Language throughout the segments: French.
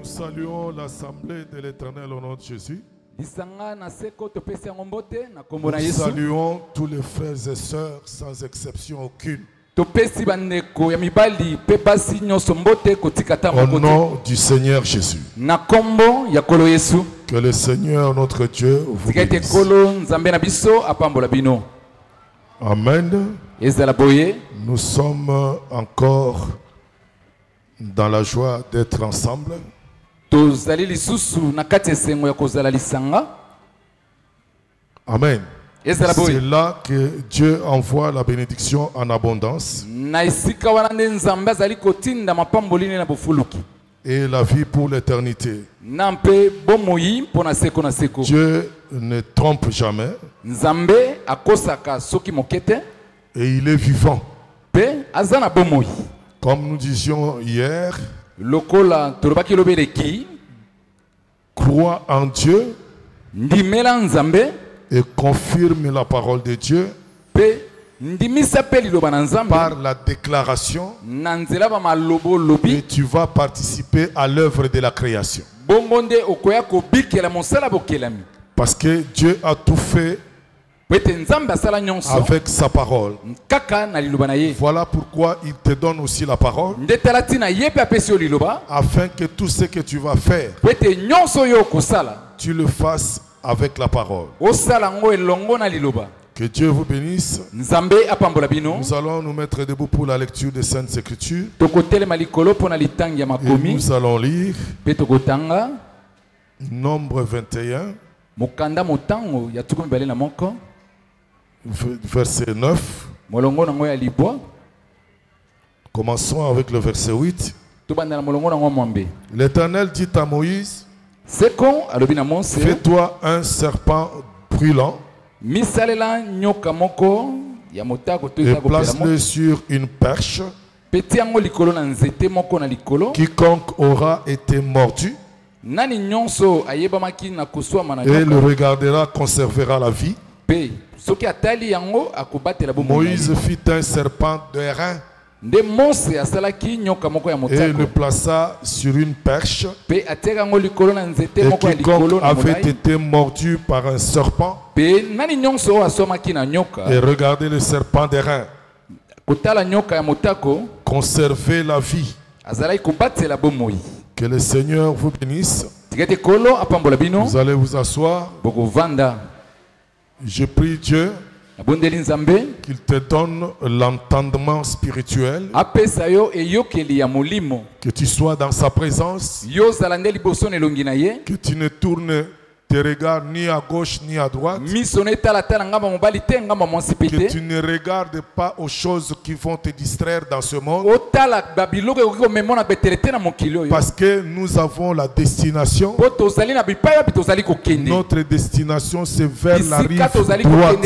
Nous saluons l'Assemblée de l'Éternel au nom de Jésus. Nous saluons tous les frères et sœurs sans exception aucune. Au nom du Seigneur Jésus. Que le Seigneur notre Dieu vous bénisse. Amen. Nous sommes encore dans la joie d'être ensemble. Amen. C'est là que Dieu envoie la bénédiction en abondance et la vie pour l'éternité. Dieu ne trompe jamais et il est vivant. Comme nous disions hier, crois en Dieu et confirme la parole de Dieu par la déclaration et tu vas participer à l'œuvre de la création. Parce que Dieu a tout fait avec sa parole. Voilà pourquoi il te donne aussi la parole, afin que tout ce que tu vas faire, tu le fasses avec la parole. Que Dieu vous bénisse. Nous allons nous mettre debout pour la lecture des Saintes Écritures. Et nous allons lire Nombre 21, verset 9. Commençons avec le verset 8. L'Éternel dit à Moïse: fais-toi un serpent brûlant et place-le sur une perche. Quiconque aura été mordu et le regardera conservera la vie. Moïse fit un serpent d'airain et le plaça sur une perche. Et quiconque avait été mordu par un serpent et regardez le serpent d'airain conserver la vie. Que le Seigneur vous bénisse. Vous allez vous asseoir. Je prie Dieu qu'il te donne l'entendement spirituel, que tu sois dans sa présence, que tu ne tournes tes regards ni à gauche ni à droite, que tu ne regardes pas aux choses qui vont te distraire dans ce monde, parce que nous avons la destination. Notre destination c'est vers la rive droite.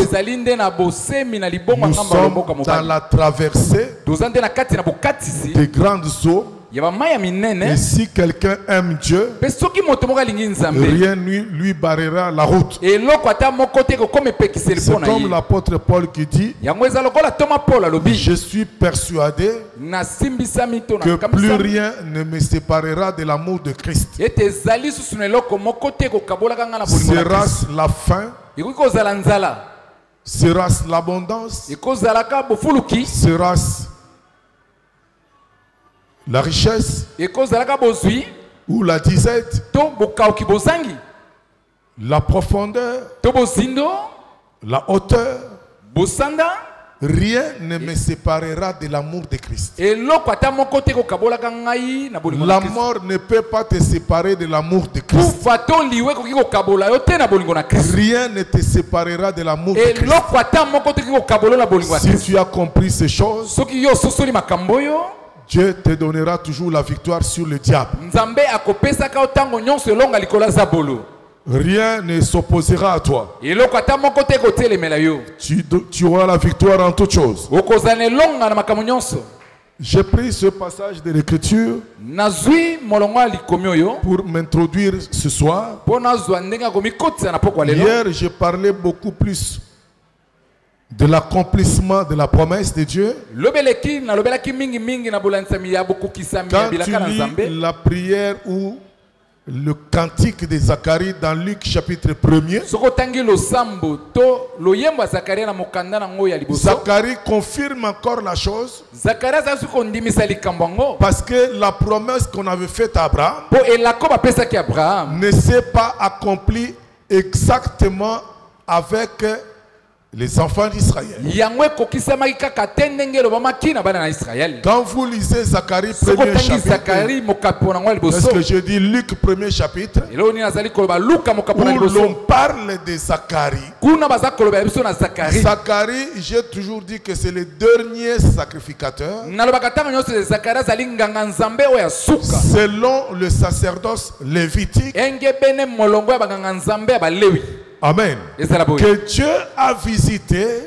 Nous sommes dans la traversée des grandes eaux. Et si quelqu'un aime Dieu, rien lui barrera la route. C'est comme l'apôtre Paul qui dit: je suis persuadé que plus rien ne me séparera de l'amour de Christ. Sera-ce la faim? Sera-ce l'abondance? Sera-ce la richesse ou la disette, la profondeur, la hauteur, rien ne me séparera de l'amour de Christ. La mort ne peut pas te séparer de l'amour de Christ. Rien ne te séparera de l'amour de Christ. Si tu as compris ces choses, Dieu te donnera toujours la victoire sur le diable. Rien ne s'opposera à toi. Tu auras la victoire en toutes choses. J'ai pris ce passage de l'Écriture pour m'introduire ce soir. Hier, j'ai parlé beaucoup plus de l'accomplissement de la promesse de Dieu. Quand tu lis la prière où le cantique de Zacharie dans Luc chapitre 1er. Zacharie confirme encore la chose. Parce que la promesse qu'on avait faite à Abraham ne s'est pas accomplie exactement avec les enfants d'Israël. Quand vous lisez Zacharie 1er chapitre, parce que je dis Luc 1er chapitre, où l'on parle de Zacharie, Zacharie, j'ai toujours dit que c'est le dernier sacrificateur selon le sacerdoce lévitique. Amen. Que Dieu a visité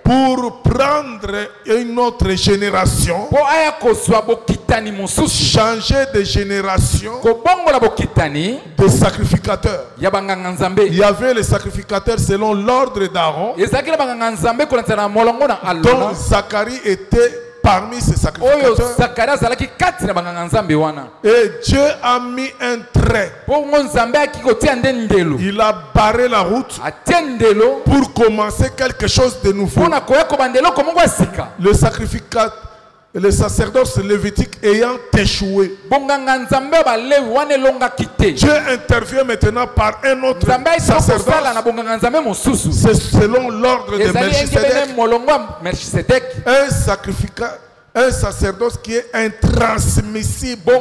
pour prendre une autre génération, changer de génération de sacrificateurs. Il y avait les sacrificateurs selon l'ordre d'Aaron, dont Zacharie était parmi ces sacrificateurs. Et Dieu a mis un trait. Il a barré la route pour commencer quelque chose de nouveau. Le sacerdoce lévitique ayant échoué, Dieu intervient maintenant par un autre sacerdoce. C'est selon l'ordre de Melchisedec. Un sacerdoce qui est intransmissible.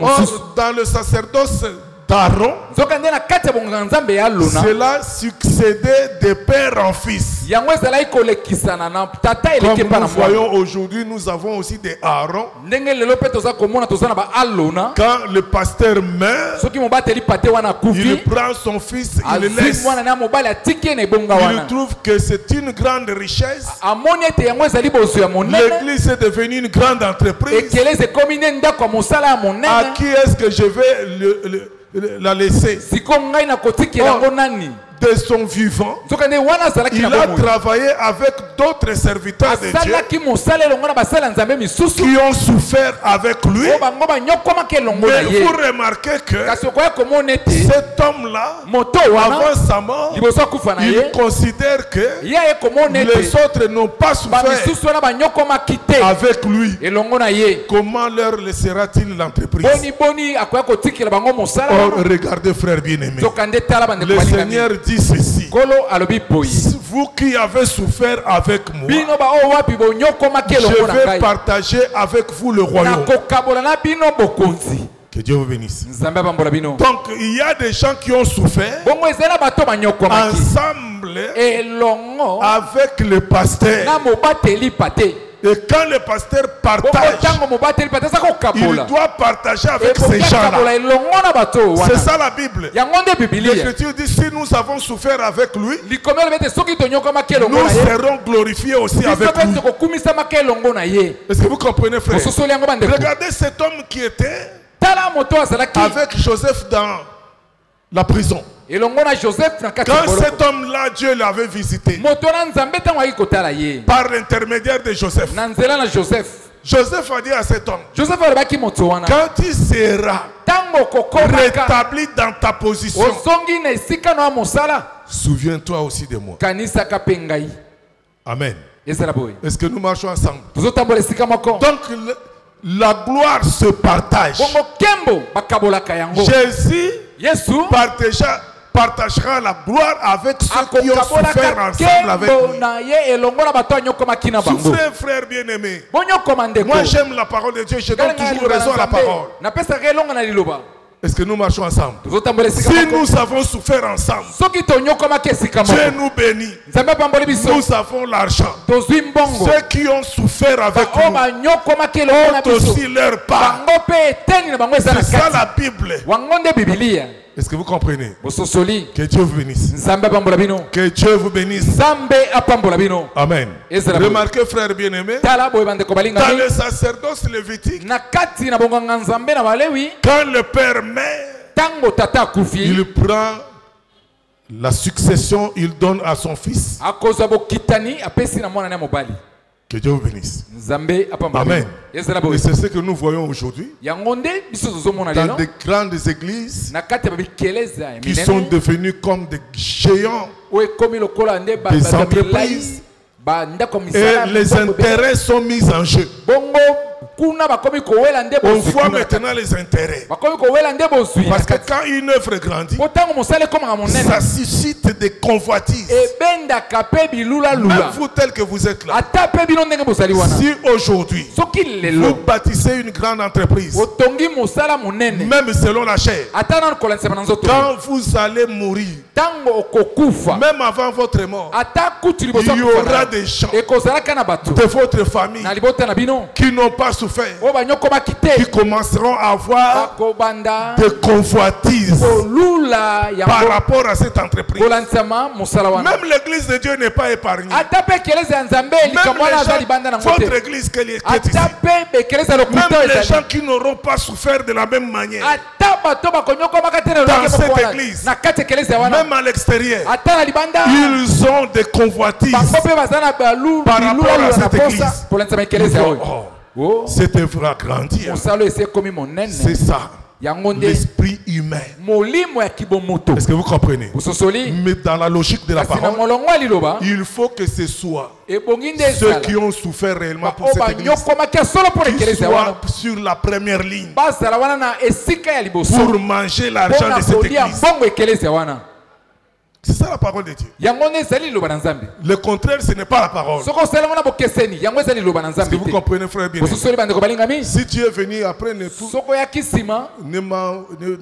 Or, dans le sacerdoce d'Aaron, cela succédait de père en fils. Comme nous voyons aujourd'hui, nous avons aussi des Aaron. Quand le pasteur meurt, il prend son fils, il le laisse. Il trouve que c'est une grande richesse. L'église est devenue une grande entreprise. À qui est-ce que je vais la laisser? De son vivant, il a travaillé avec d'autres serviteurs de Dieu qui ont souffert avec lui. Mais vous remarquez que cet homme-là, avant sa mort, il considère que les autres n'ont pas souffert avec lui. Comment leur laissera-t-il l'entreprise? Or, regardez, frère bien-aimé, le Seigneur dit ceci: vous qui avez souffert avec moi, je vais partager avec vous le royaume. Que Dieu vous bénisse. Donc il y a des gens qui ont souffert ensemble avec le pasteur. Et quand le pasteur partage, il doit partager avec ces gens-là. C'est ça la Bible. L'Écriture dit: si nous avons souffert avec lui, nous serons glorifiés aussi avec lui. Est-ce que vous comprenez, frère? Regardez cet homme qui était avec Joseph dans la prison. Quand cet homme-là, Dieu l'avait visité par l'intermédiaire de Joseph. Joseph a dit à cet homme: quand tu seras rétabli dans ta position, souviens-toi aussi de moi. Amen. Est-ce que nous marchons ensemble? Donc la gloire se partage. Jésus partagera la gloire avec ceux qui ont souffert ensemble avec lui. Souffrez, frère bien-aimé. Moi j'aime la parole de Dieu, je donne toujours raison à la parole. Est-ce que nous marchons ensemble? Si nous avons souffert ensemble, Dieu nous bénit. Nous avons l'argent. Ceux qui ont souffert avec nous ont aussi leur part. C'est ça la Bible. Est-ce que vous comprenez? Que Dieu vous bénisse. Que Dieu vous bénisse. Amen. Remarquez, frère bien-aimé, dans le sacerdoce lévitique, quand le père meurt, il prend la succession, il donne à son fils. Que Dieu vous bénisse. Amen. Et c'est ce que nous voyons aujourd'hui dans des grandes églises qui sont devenues comme des géants, des entreprises, et les intérêts sont mis en jeu. On voit maintenant les intérêts. Parce que quand une œuvre grandit, ça suscite des convoitises. Même vous tel que vous êtes là, si aujourd'hui vous bâtissez une grande entreprise, même selon la chair, quand vous allez mourir, même avant votre mort, il y aura des gens de votre famille qui n'ont pas souffert, qui commenceront à avoir des convoitises par rapport à cette entreprise. Même l'église de Dieu n'est pas épargnée. Votre église qui est ici, même les gens qui n'auront pas souffert de la même manière dans cette église, même à l'extérieur, ils ont des convoitises par rapport à cette église. Cette œuvre a grandi. C'est ça. L'esprit humain. Est-ce que vous comprenez? Mais dans la logique de la parole, il faut que ce soit ceux qui ont souffert réellement pour cette église qui soient sur la première ligne pour manger l'argent de cette église. C'est ça la parole de Dieu. Le contraire, ce n'est pas la parole. Est-ce que vous comprenez, frère bien? Si Dieu est venu après ne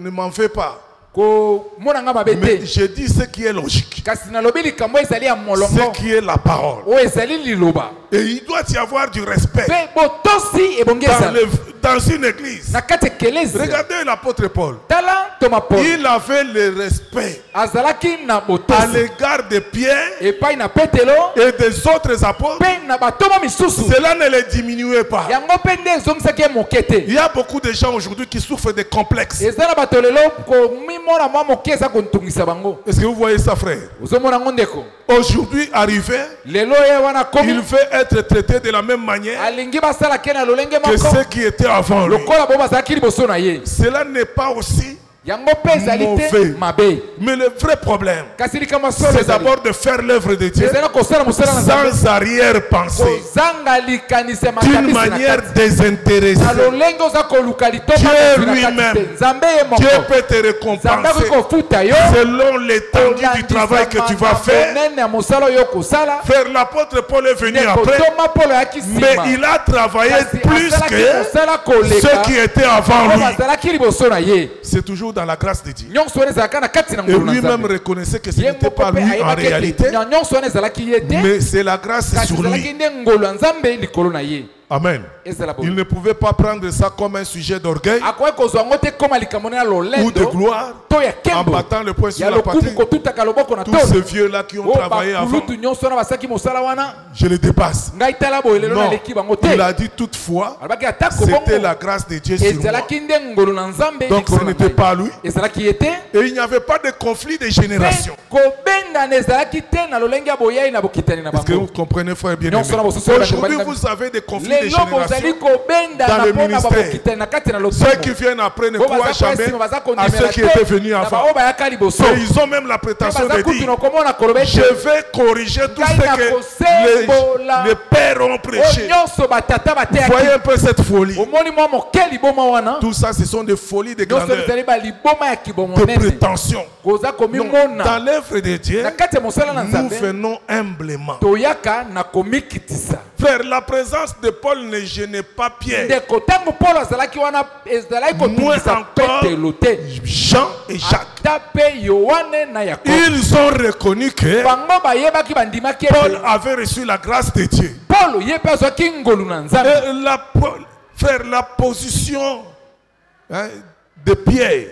m'en fais pas. Mais je dis ce qui est logique, ce qui est la parole. Et il doit y avoir du respect dans une église. Regardez l'apôtre Paul. Il avait le respect à l'égard de Pierre et des autres apôtres. Cela ne les diminuait pas. Il y a beaucoup de gens aujourd'hui qui souffrent de complexes. Est-ce que vous voyez ça, frère? Aujourd'hui, arrivé, il veut être traité de la même manière que ceux qui étaient avant lui. Cela n'est pas aussi mauvais. Mais le vrai problème, c'est d'abord de faire l'œuvre de Dieu sans arrière-pensée, d'une manière désintéressée. Dieu lui-même, Dieu peut te récompenser selon l'étendue du travail que tu vas faire. Frère, l'apôtre Paul est venu après, mais il a travaillé plus que ceux qui étaient avant lui. C'est toujours dans la grâce de Dieu. Et lui-même reconnaissait que ce n'était pas lui en réalité, mais c'est la grâce sur lui. Amen. Il ne pouvait pas prendre ça comme un sujet d'orgueil ou de gloire en battant le poing sur la patrie. Tous ces vieux-là qui ont travaillé avant, je les dépasse. Non, il a dit toutefois, c'était la grâce de Dieu sur moi. Donc ce n'était pas lui. Et il n'y avait pas de conflit de génération. Est-ce que vous comprenez, frère bien-aimé? Aujourd'hui, vous avez des conflits de génération dans le ministère. Ceux qui viennent après ne croient jamais à ceux qui étaient venus avant. Et ils ont même la prétention de dire: je vais corriger tout ce que les pères ont prêché. Vous voyez un peu cette folie? Tout ça, ce sont des folies de grandeur, de prétention. Dans l'œuvre de Dieu, nous venons humblement. Frère, la présence de Paul ne gênait pas Pierre. Moins encore Jean et Jacques. Ils ont reconnu que Paul avait reçu la grâce de Dieu. Frère, la position de Pierre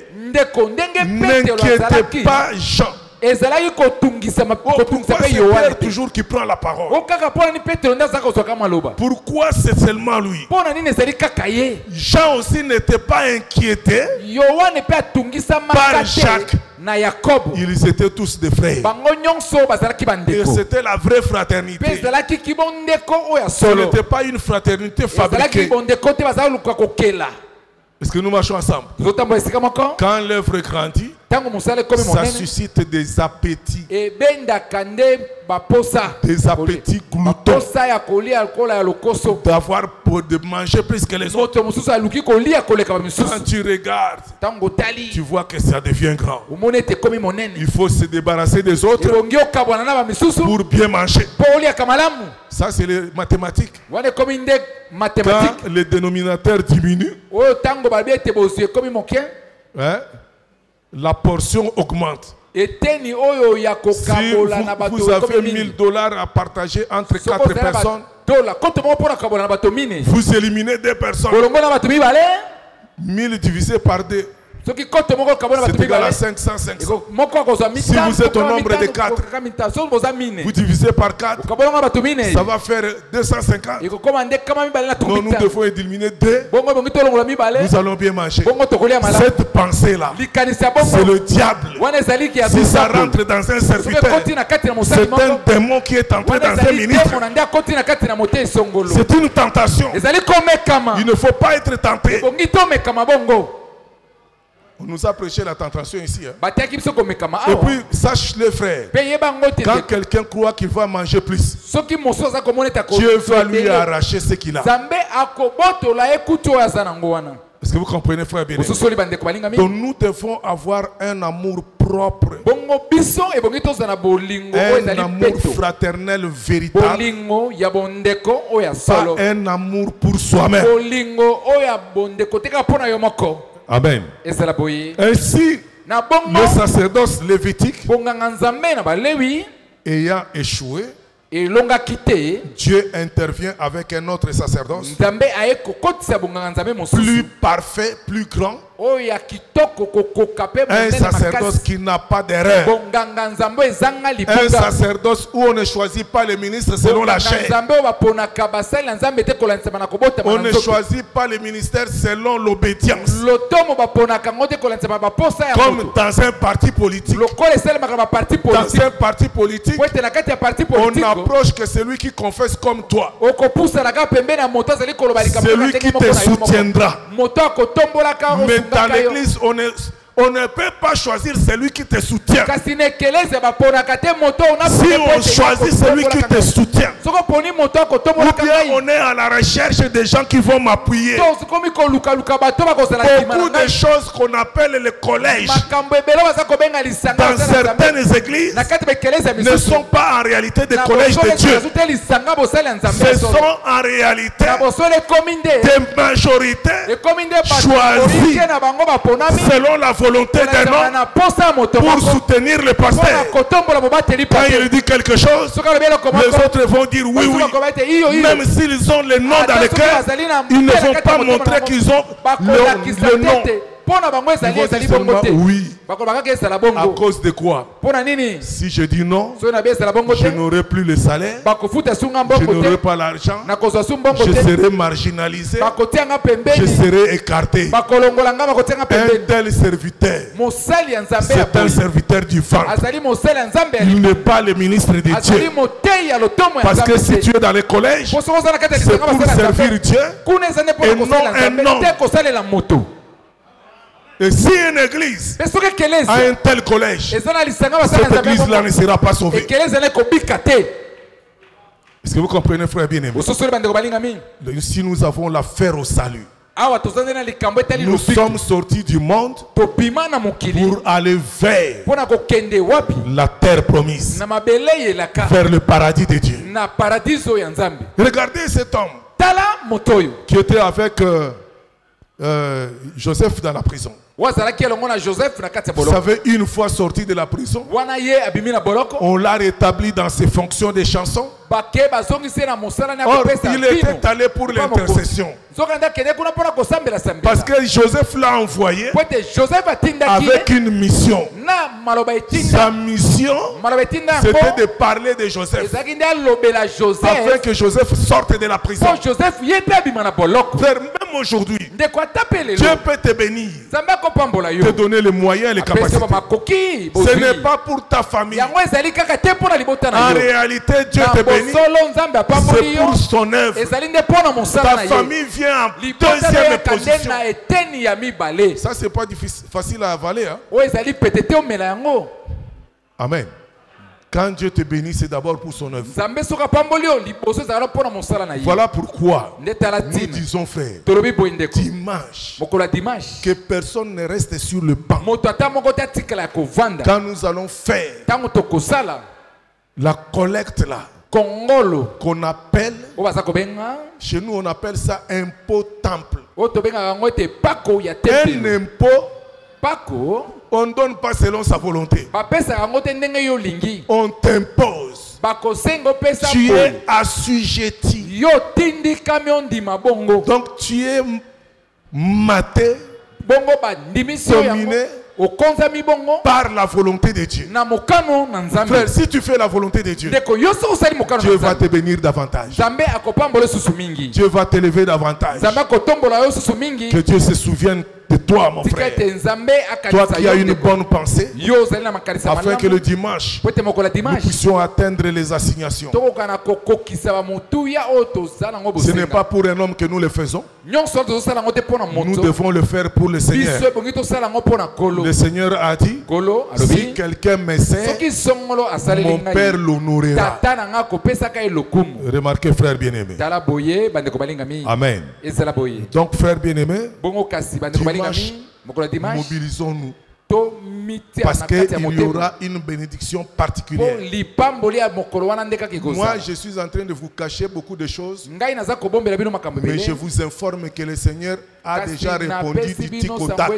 n'inquiétait pas Jean. Pourquoi c'est Pierre toujours qui prend la parole? Pourquoi c'est seulement lui? Jean aussi n'était pas inquiété par Jacques Ils étaient tous des frères. Et c'était la vraie fraternité. Ce n'était pas une fraternité fabriquée. Est-ce que nous marchons ensemble? Quand l'œuvre grandit, ça suscite des appétits. Des appétits gloutons. De manger plus que les autres. Quand tu regardes, tu vois que ça devient grand. Il faut se débarrasser des autres pour bien manger. Ça, c'est les mathématiques. Quand le dénominateur diminue, la portion augmente. Si vous avez $1000 à partager entre 4 personnes, vous éliminez 2 personnes. 1000 divisé par 2. C'est égal à 550. Si vous êtes au nombre de 4, vous divisez par 4, ça va faire 250. Donc nous devons éliminer 2. Nous allons bien manger. Cette pensée-là, c'est le diable. Si ça rentre dans un serviteur, c'est un démon qui est entré dans un ministre. C'est une tentation. Il ne faut pas être tenté. On nous a prêché la tentation ici. Et puis, sache les frères, quand quelqu'un croit qu'il va manger plus, Dieu va lui arracher ce qu'il a. Est-ce que vous comprenez, frère bien? Donc nous devons avoir un amour propre, un amour fraternel véritable, pas un amour pour soi-même. Amen. Ainsi, le sacerdoce lévitique ayant échoué, Dieu intervient avec un autre sacerdoce plus parfait, plus grand. Un sacerdoce qui n'a pas d'erreur. Un sacerdoce où on ne choisit pas les ministres selon la chair. On ne choisit pas les ministères selon l'obédience. Comme dans un parti politique. Dans un parti politique, on approche que celui qui confesse comme toi. Celui qui te soutiendra. Mais dans l'église, on ne peut pas choisir celui qui te soutient. Si on choisit celui qui te soutient, ou bien on est à la recherche des gens qui vont m'appuyer. Beaucoup de choses qu'on appelle le collège dans certaines églises ne sont pas en réalité des collèges de Dieu. Ce sont en réalité des majorités choisies selon la volonté d'un homme pour soutenir le pasteur. Quand il dit quelque chose, les autres vont dire oui, oui. Même s'ils ont le nom dans le cœur, ils ne vont pas montrer qu'ils ont le nom. Ils vont dire seulement oui. À cause de quoi? Si je dis non, je n'aurai plus le salaire, je n'aurai pas l'argent, je serai marginalisé, je serai écarté. Un tel serviteur, c'est un serviteur du ventre. Il n'est pas le ministre de Dieu. Parce que si tu es dans les collèges, c'est pour servir Dieu et non un homme. Et si une église a un tel collège, cette église-là ne sera pas sauvée. Est-ce que vous comprenez, frère bien-aimé? Si nous avons l'affaire au salut, nous sommes sortis du monde pour aller vers la terre promise, vers le paradis de Dieu. Regardez cet homme qui était avec Joseph dans la prison. Vous savez, une fois sorti de la prison, on l'a rétabli dans ses fonctions de chanson. Or, il était allé pour l'intercession. Parce que Joseph l'a envoyé avec une mission. Sa mission, c'était de parler de Joseph, afin que Joseph sorte de la prison. Même aujourd'hui, Dieu peut te bénir, te donner les moyens et les capacités. Ce n'est pas pour ta famille. En réalité, Dieu te bénit. C'est pour son œuvre. Ta famille vient en deuxième position. Ça, c'est pas facile à avaler. Hein? Amen. Quand Dieu te bénit, c'est d'abord pour son œuvre. Voilà pourquoi nous disons, frère, dimanche, que personne ne reste sur le banc. Quand nous allons faire la collecte là, qu'on appelle, chez nous on appelle ça impôt temple. Un impôt, on ne donne pas selon sa volonté. On t'impose. Tu es assujetti. Donc tu es maté, dominé par la volonté de Dieu. Frère, si tu fais la volonté de Dieu, Dieu va te bénir davantage. Dieu va t'élever davantage. Que Dieu se souvienne de toi, mon frère. Toi qui as une bonne pensée, afin que le dimanche, nous puissions atteindre les assignations. Ce n'est pas pour un homme que nous le faisons. Nous devons le faire pour le Seigneur. Le Seigneur a dit, si quelqu'un me sert, mon Père l'honorera. Remarquez, frère bien-aimé. Amen. Donc, frère bien-aimé, mobilisons-nous. Parce qu'il y aura une bénédiction particulière. Moi, je suis en train de vous cacher beaucoup de choses, mais je vous informe que le Seigneur a déjà répondu du tic au tac.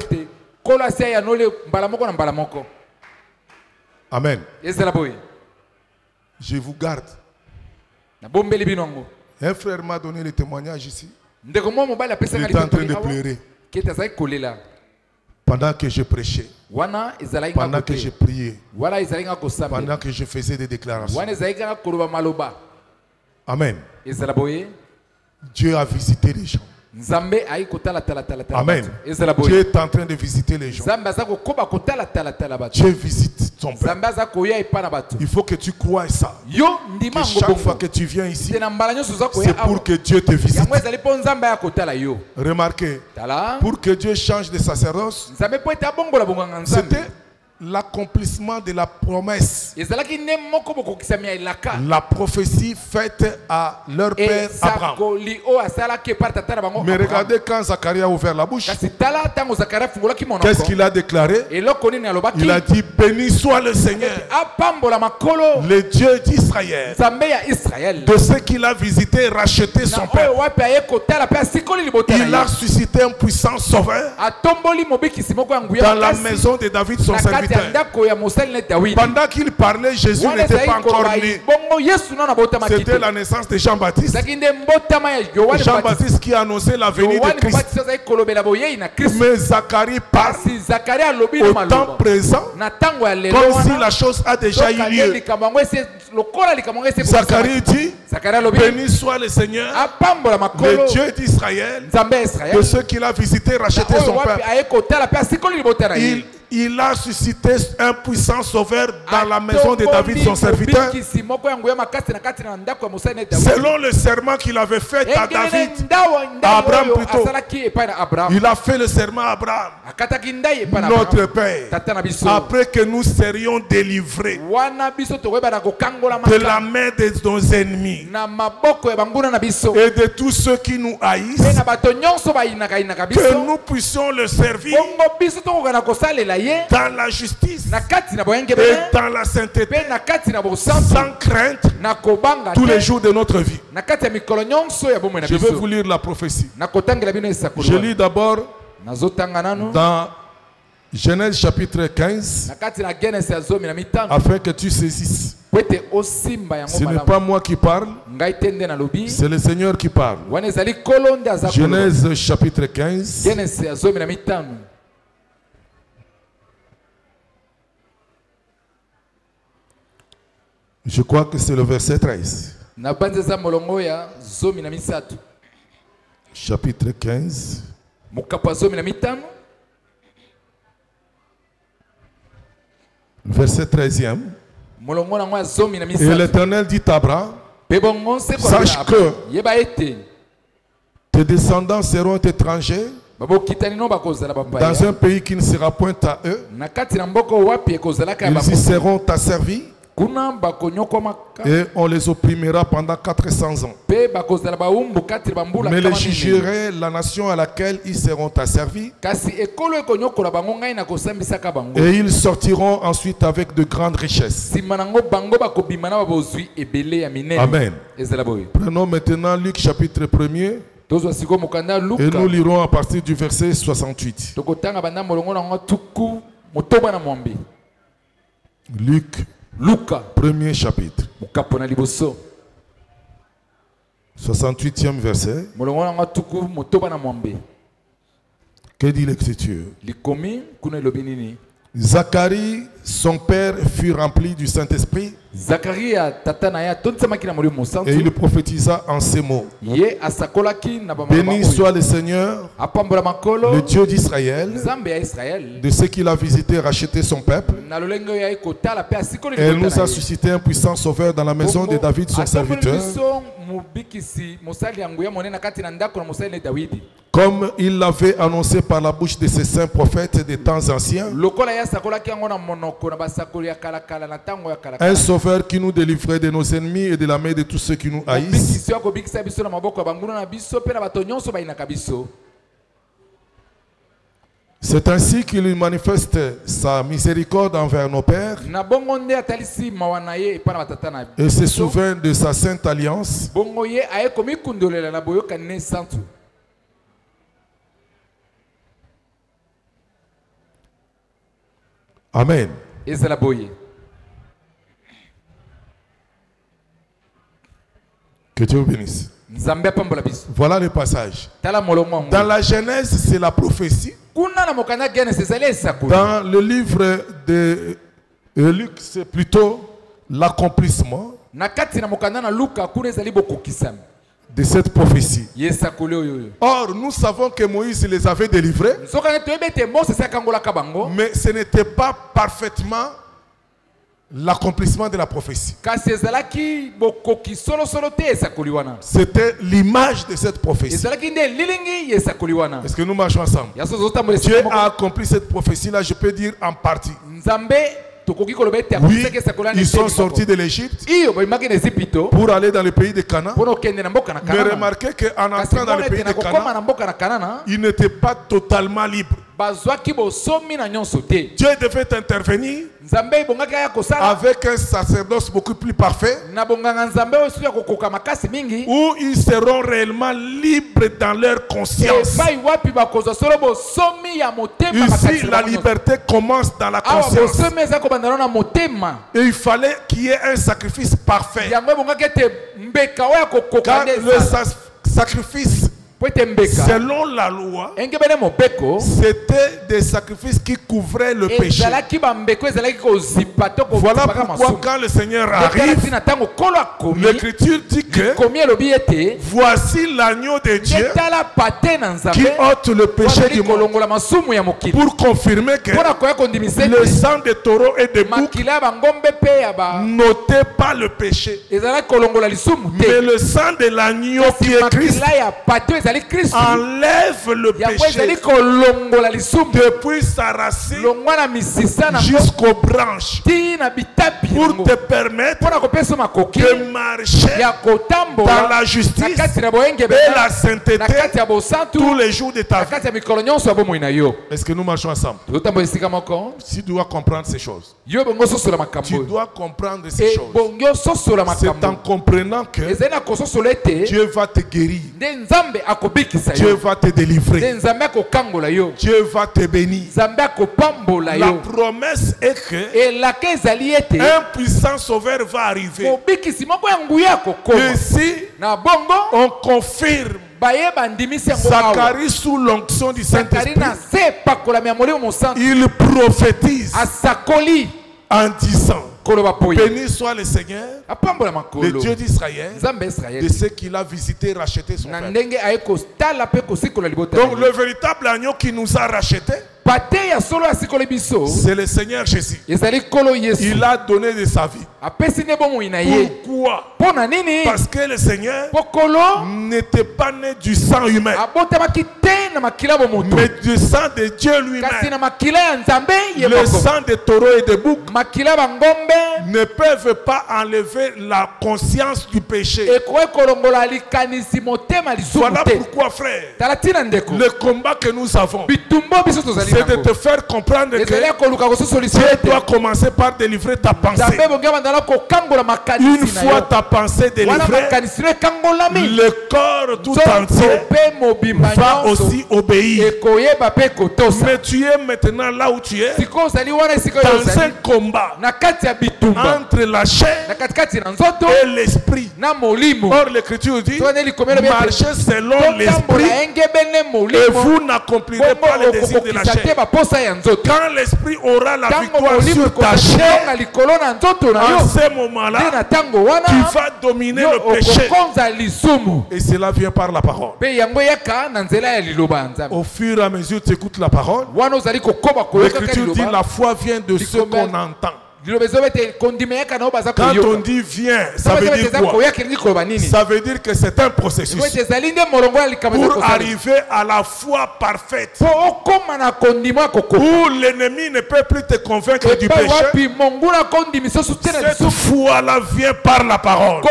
Amen. Je vous garde. Un frère m'a donné le témoignage ici. Il est en train de pleurer. Pendant que je prêchais, pendant que je priais, pendant que je faisais des déclarations. Amen. Dieu a visité les gens. Amen. Dieu est en train de visiter les gens. Dieu visite son peuple. Il faut que tu crois ça. Que chaque fois que tu viens ici, c'est pour que Dieu te visite. Remarquez, pour que Dieu change de sacerdoce, c'était l'accomplissement de la promesse, la prophétie faite à leur père Abraham. Mais regardez quand Zacharie a ouvert la bouche, qu'est-ce qu'il a déclaré? Il a dit, béni soit le Seigneur, le Dieu d'Israël, de ce qu'il a visité et racheté son peuple. Il a suscité un puissant sauveur dans la maison de David, son serviteur. Pendant qu'il parlait, Jésus n'était pas encore né. C'était la naissance de Jean-Baptiste. Jean-Baptiste qui annonçait la venue de Christ. Mais Zacharie parle au temps présent, comme si la chose a déjà eu lieu. Zacharie dit, béni soit le Seigneur, le Dieu d'Israël, de ceux qu'il a visité, racheté son peuple. Il a suscité un puissant sauveur dans la maison de David, son serviteur, selon le serment qu'il avait fait à David, à Abraham plutôt. Il a fait le serment à Abraham, notre Père, après que nous serions délivrés de la main de nos ennemis et de tous ceux qui nous haïssent, que nous puissions le servir dans la justice et dans la sainteté, sans crainte, tous les jours de notre vie. Je vais vous lire la prophétie. Je lis d'abord dans Genèse chapitre 15, afin que tu saisisses. Ce n'est pas moi qui parle, c'est le Seigneur qui parle. Genèse chapitre 15. Je crois que c'est le verset 13. chapitre 15. Verset 13e. Et l'Éternel dit à Abraham, sache que tes descendants seront étrangers dans un pays qui ne sera point à eux. Ils y seront asservis et on les opprimera pendant 400 ans. Mais les jugerai la nation à laquelle ils seront asservis. Et ils sortiront ensuite avec de grandes richesses. Amen. Prenons maintenant Luc chapitre 1er. Et nous lirons à partir du verset 68. Luc, premier chapitre. 68e verset. Que dit l'Écriture? Zacharie, son père, fut rempli du Saint-Esprit. Et il prophétisa en ces mots. Béni soit le Seigneur, le Dieu d'Israël, de ce qu'il a visité et racheté son peuple. Et il nous a suscité un puissant sauveur dans la maison de David, son serviteur. Comme il l'avait annoncé par la bouche de ses saints prophètes des temps anciens. Un sauveur qui nous délivrait de nos ennemis et de la main de tous ceux qui nous haïssent. C'est ainsi qu'il manifeste sa miséricorde envers nos pères et se souvient de sa sainte alliance. Amen. Que Dieu vous bénisse. Voilà le passage. Dans la Genèse, c'est la prophétie. Dans le livre de Luc, c'est plutôt l'accomplissement de cette prophétie. Or, nous savons que Moïse les avait délivrés, mais ce n'était pas parfaitement l'accomplissement de la prophétie. C'était l'image de cette prophétie. Est-ce que nous marchons ensemble? Dieu a accompli cette prophétie-là, je peux dire en partie. Oui, ils sont sortis de l'Égypte pour aller dans le pays de Canaan. Mais remarquez qu'en entrant dans le pays de Canaan, ils n'étaient pas totalement libres. Dieu devait intervenir avec un sacerdoce beaucoup plus parfait, où ils seront réellement libres dans leur conscience. Ici, la liberté commence dans la conscience. Et il fallait qu'il y ait un sacrifice parfait. Car le sacrifice, selon la loi, c'était des sacrifices qui couvraient le péché. Voilà pourquoi quand le Seigneur arrive, l'Écriture dit que voici l'agneau de Dieu qui ôte le péché du monde, pour confirmer que le sang de taureau et de bouc n'ôtait pas le péché, mais le sang de l'agneau qui est Christ enlève le péché depuis sa racine jusqu'aux branches, pour te permettre de marcher dans la justice et la sainteté tous les jours de ta vie. Est-ce que nous marchons ensemble? Tu dois comprendre ces choses. Tu dois comprendre ces choses. C'est en comprenant que Dieu va te guérir, Dieu va te délivrer, Dieu va te bénir. La promesse est que un puissant sauveur va arriver. Et si on confirme Zacharie sous l'onction du Saint-Esprit, il prophétise en disant Béni soit le Seigneur, le Dieu d'Israël, de ce qu'il a visité et racheté son peuple. Donc le véritable agneau qui nous a rachetés, c'est le Seigneur Jésus. Il a donné de sa vie. Pourquoi? Parce que le Seigneur n'était pas né du sang humain, mais du sang de Dieu lui-même. Le sang de taureaux et de boucs ne peuvent pas enlever la conscience du péché. Voilà pourquoi, frère, le combat que nous avons, c'est de te faire comprendre que Dieu doit commencer par délivrer ta pensée. Une fois ta pensée délivrée, le corps tout entier va aussi obéir. Mais tu es maintenant là où tu es, dans un combat entre la chair et l'esprit. Or l'écriture dit, marchez selon l'esprit et vous n'accomplirez pas les désirs de la chair. Quand l'esprit aura la victoire sur ta chair, en ce moment-là, tu vas dominer le péché. Et cela vient par la parole. Au fur et à mesure tu écoutes la parole, l'écriture dit la foi vient de ce qu'on entend. Quand on dit viens, ça veut dire quoi? Ça veut dire que c'est un processus pour arriver à la foi parfaite, où l'ennemi ne peut plus te convaincre du péché. Cette foi-là vient par la parole.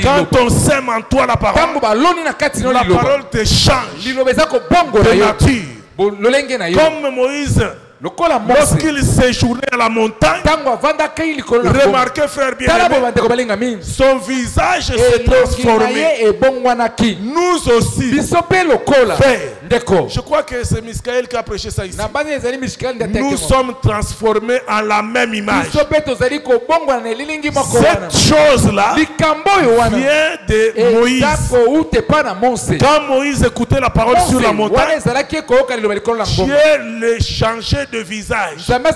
Quand on sème en toi la parole te change de nature. Comme Moïse, lorsqu'il séjournait à la montagne, remarquez, frère bien-aimé, son visage s'est transformé. Nous aussi, je crois que c'est Michael qui a prêché ça ici. Nous sommes transformés en la même image. Cette chose-là vient de Moïse. Quand Moïse écoutait la parole sur la montagne, Dieu le changeait de visage. Donc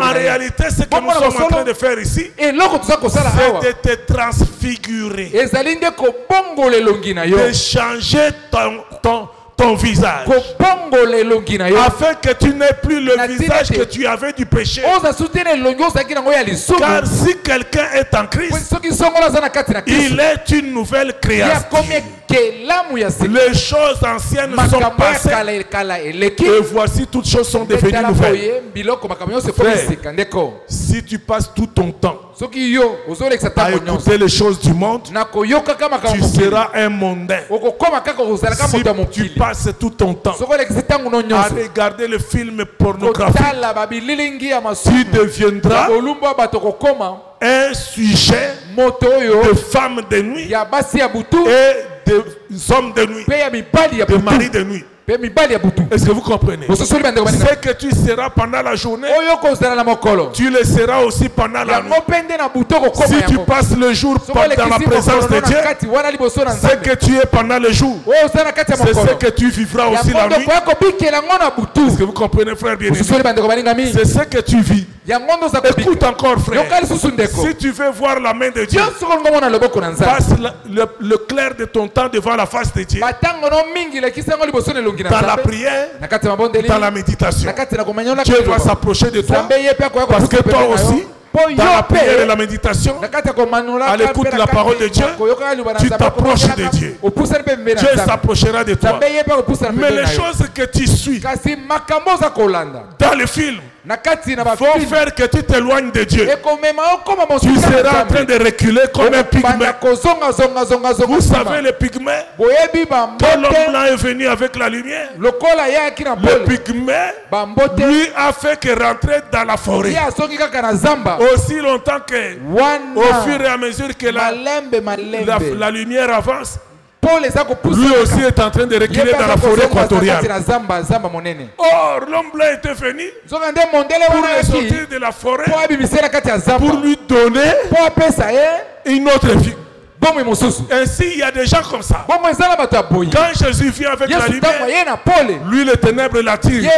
en réalité, ce que nous sommes en train de faire ici, c'est de te transfigurer, de changer ton visage, afin que tu n'aies plus le visage que tu avais du péché. Car si quelqu'un est en Christ, il est une nouvelle créature. Les choses anciennes sont passées et voici toutes choses sont devenues nouvelles. Frère, si tu passes tout ton temps à écouter les choses du monde, tu seras un mondain. Si tu passes tout ton temps à regarder le film pornographique, tu deviendras un sujet de femmes de nuit et de hommes de nuit, de maris de nuit. Est-ce que vous comprenez? Ce que tu seras pendant la journée, tu le seras aussi pendant la nuit. Si tu passes le jour dans la présence de Dieu, ce que tu es pendant le jour, c'est ce que tu vivras aussi la nuit. Est-ce que vous comprenez, frère bien-aimé? C'est ce que tu vis. Écoute encore, frère. Si tu veux voir la main de Dieu, passe le clair de ton temps devant la face de Dieu, dans la prière, dans la méditation. Dieu doit s'approcher de toi, parce que toi aussi, dans la prière et la méditation, à l'écoute de la parole de Dieu, tu t'approches de Dieu. Dieu s'approchera de toi. Mais les choses que tu suis dans le film vont faire que tu t'éloignes de Dieu. Tu seras en train de reculer comme un pygmée. Vous savez, le pygmée, quand l'homme blanc est venu avec la lumière, le pygmée lui a fait que rentrer dans la forêt. Aussi longtemps que, au fur et à mesure que la lumière avance, lui aussi est en train de reculer dans la forêt équatoriale. Or, l'homme blanc était venu pour le sortir de la forêt, pour lui donner une autre vie. Ainsi, il y a des gens comme ça. Quand Jésus vient avec la lumière, lui, les ténèbres l'attirent.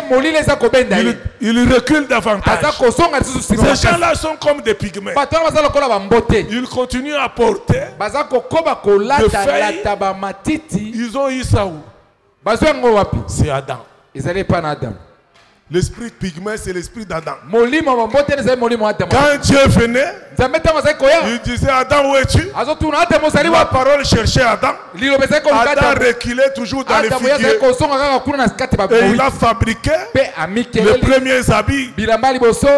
Il recule davantage. Ces gens-là sont comme des pygmées. Ils continuent à porter de feuilles. Ils ont eu ça où? C'est Adam. L'esprit pygmée, c'est l'esprit d'Adam. Quand Dieu venait, il disait Adam, où es-tu? La parole cherchait Adam. Adam reculait toujours dans les figuiers. Et il a fabriqué les premiers habits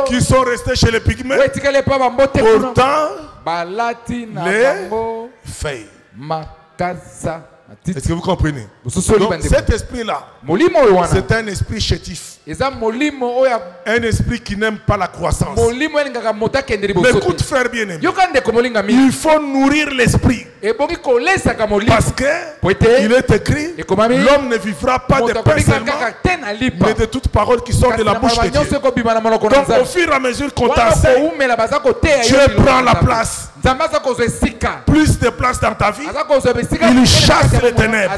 qui sont restés chez les pygmées. Pourtant, les feuilles. Est-ce que vous comprenez? Donc, cet esprit-là, c'est un esprit chétif. Un esprit qui n'aime pas la croissance. Mais écoute, frère bien-aimé, il faut nourrir l'esprit. Parce qu'il est écrit, l'homme ne vivra pas de pain seulement, mais de toute parole qui sort de la bouche de Dieu. Donc au fur et à mesure qu'on t'enseigne, Dieu prend la place. Plus de place dans ta vie, il chasse les ténèbres.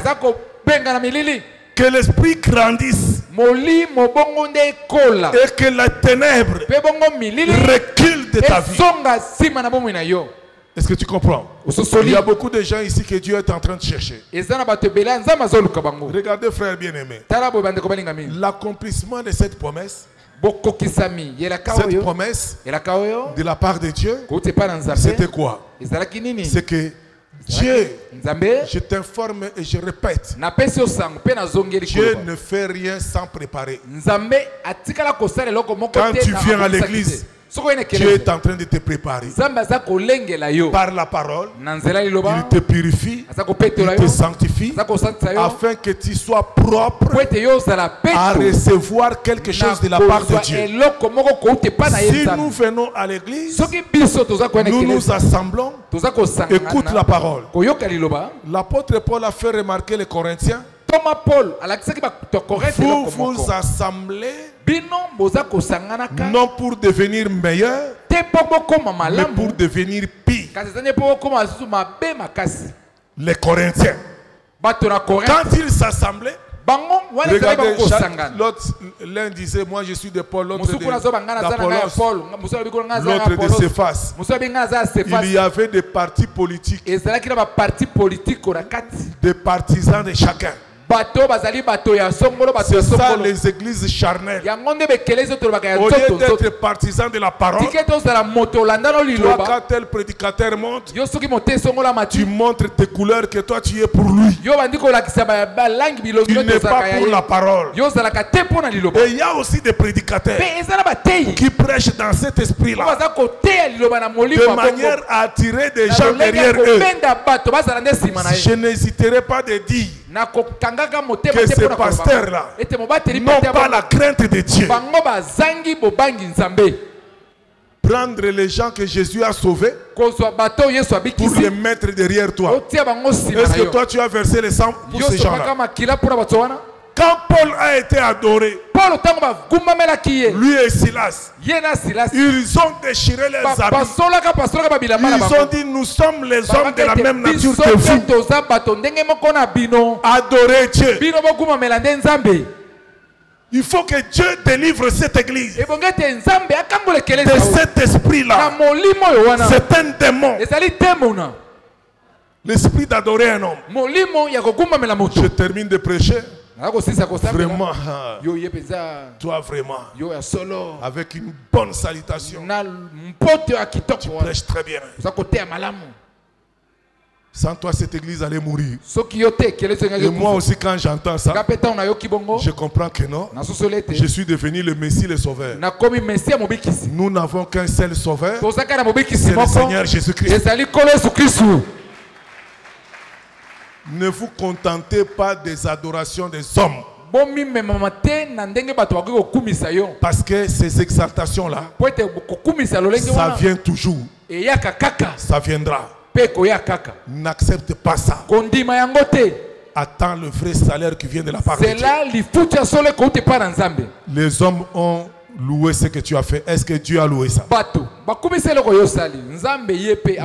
Que l'esprit grandisse et que la ténèbre recule de ta vie. Est-ce que tu comprends? Il y a beaucoup de gens ici que Dieu est en train de chercher. Regardez, frère bien-aimé, l'accomplissement de cette promesse de la part de Dieu, c'était quoi? C'est que Dieu, je t'informe et je répète, Dieu ne fait rien sans préparer. Quand tu viens à l'église, Dieu est en train de te préparer. Par la parole, il te purifie, il te sanctifie, afin que tu sois propre à recevoir quelque chose de la part de Dieu. Si nous venons à l'église, nous nous assemblons, écoute la parole. L'apôtre Paul a fait remarquer les Corinthiens, vous vous assemblez non pour devenir meilleur, mais pour devenir pire. Les Corinthiens, quand ils s'assemblaient, regardez, l'un disait moi je suis de Paul, l'autre d'Apollos, l'autre de Céphas. Il y avait des partis politiques, des partisans de chacun. C'est ça les églises charnelles. Au lieu d'être partisan de la parole, toi quand tel prédicateur monte, tu montres tes couleurs que toi tu es pour lui. Il n'est pas pour la parole. Et il y a aussi des prédicateurs qui prêchent dans cet esprit-là, de manière à attirer des gens derrière eux. Je n'hésiterai pas de dire que ces pasteurs-là n'ont pas la crainte de Dieu. Prendre les gens que Jésus a sauvés pour les mettre derrière toi. Est-ce que toi tu as versé le sang pour ces gens-là? Quand Paul a été adoré, lui et Silas, ils ont déchiré les habits. Ils ont dit, nous sommes les hommes de la même nature que vous. Adorez Dieu. Il faut que Dieu délivre cette église de cet esprit-là. C'est un démon. L'esprit d'adorer un homme. Je termine de prêcher. Vraiment, toi vraiment, avec une bonne salutation, tu prêches très bien. Sans toi, cette église allait mourir. Et moi aussi, quand j'entends ça, je comprends que non. Je suis devenu le Messie, le Sauveur. Nous n'avons qu'un seul Sauveur, c'est le Seigneur Jésus-Christ. Ne vous contentez pas des adorations des hommes. Parce que ces exaltations-là, ça vient toujours. Ça viendra. N'accepte pas ça. Attends le vrai salaire qui vient de la part de Dieu. Les hommes ont louer ce que tu as fait. Est-ce que Dieu a loué ça?